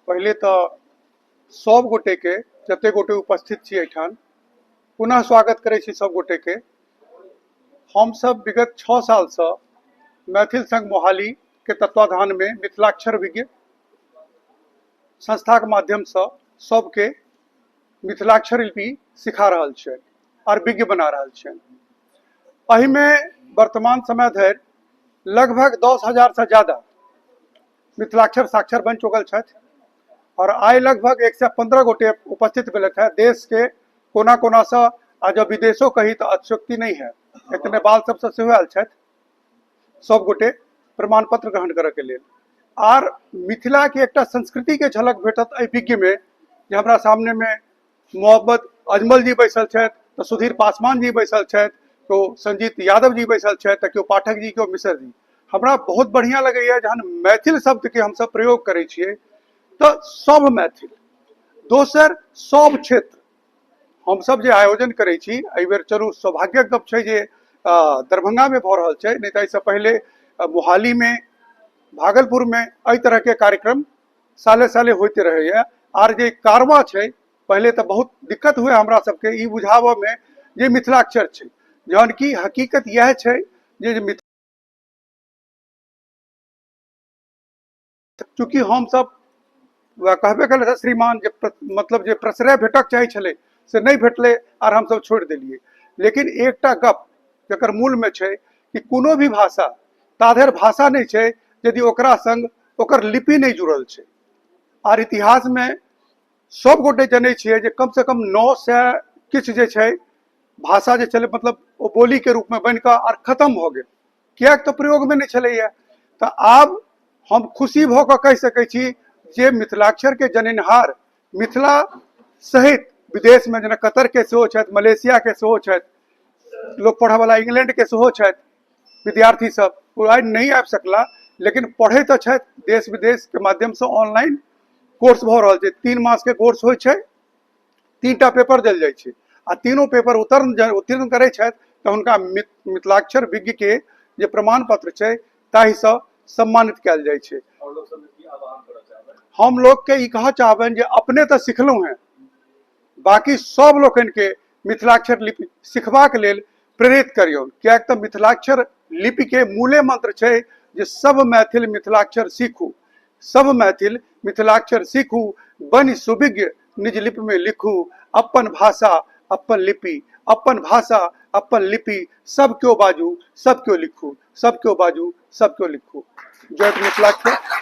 पहले तो सब गोटे के जते गोटे उपस्थित छी एठान पुनः स्वागत करे छी सब गोटे के। हम सब विगत 6 साल से मैथिल संघ मोहाली के तत्वाधान में मिथिलाक्षर विज्ञ संस्था के माध्यम से सबके मिथिलाक्षर लिपि सिखा रहल छै और विज्ञ बना रहल छै। एहि में वर्तमान समय धरि लगभग 10,000 से ज्यादा मिथिलाक्षर साक्षर बन चुकल छथि और आइ लगभग 115 गोटे उपस्थित भेलथि है देश के कोना कोना से। आ जब विदेशों कही तो अतिशयोक्ति नहीं है, इतने बाल सबसे सेहो आयल छथि सब गोटे प्रमाण पत्र ग्रहण करे के लेल। आर मिथिला के एक संस्कृति के झलक भेटत एहि विज्ञ में जे हमरा सामने में मोहब्बत अजमल जी बैसल छथि, तो सुधीर पासवान जी बैसल छथि, तो संजीत यादव जी बैसल छथि, तो केओ पाठक जी, केओ मिश्र जी। हमरा बहुत बढ़िया लगैया जहन मैथिल शब्द के हम सब प्रयोग करे छिए तो सब मैथिल। दोसर सब क्षेत्र हम सब जे आयोजन करे छी एहि बेर चलू सौभाग्यक गप छै जे दरभंगा में भ रहल छै, नहीं तो इससे पहले मोहाली में भागलपुर में एहि तरह के कार्यक्रम साले साले होते रहे। आर जे कारवा छै पहले तो बहुत दिक्कत हुए हमरा सबके ई बुझाव में जे मिथिलाक्षर छै, जहन की हकीकत यह छै जे चूँकि हम सब कहबे कल श्रीमान जे मतलब जे प्रश्रय भेटक चाहे छले से नहीं भेटले और हम सब छोड़ दिलिए। लेकिन एकटा गप जकर मूल में छै कि कोनो भी भाषा ताधर भाषा नहीं छै यदि ओकरा संग ओकर लिपि नहीं जुड़ल छै। और इतिहास में सब गोटे जनै छिए जे कम से कम 900 किछ जे छै भाषा जे चले मतलब वो बोली के रूप में बनकर और खत्म हो गए, क्या तो प्रयोग में नहीं चलैया। तो आब हम खुशी भ के कह सकै छी जे मिथिलाक्षर के जननहार मिथिला सहित विदेश में जेना कतर के सेहो छथि, मलेशिया के सेहो छथि, लोग पढ़े वाला इंग्लैंड के सेहो छथि विद्यार्थी सब। वो आइ नहीं आबि सकला लेकिन पढ़े तो छथि देश विदेश के माध्यम से ऑनलाइन कोर्स भ रहल छै। 3 मास के कोर्स होइ छै, 3टा पेपर देल जाइ छै आ तीनों पेपर उत्तीर्ण करे छथि तो उनका मिथिलाक्षर विज्ञ के जे प्रमाण पत्र छै ताहि से सम्मानित कयल जाइ छै। हम लोग के ई कह चाहबनि जे अपने तो सिखलहुँ हैं, बाकी सब लोकन के मिथिलाक्षर लिपि सिखबाक लेल प्रेरित करियौ, क्या तो मिथिलाक्षर लिपि के मूले मंत्र छै जे सब मैथिल मिथिलाक्षर सीखू, सब मैथिल मिथिलाक्षर सीखू, बनि सुविज्ञ निज लिपि में लिखू, अपन भाषा अपन लिपि, अपन भाषा अपन लिपि, सब क्यों बाजू सब क्यों लिखू, सब क्यों बाजू सब क्यों लिखू। जय मिथिलाक्षर।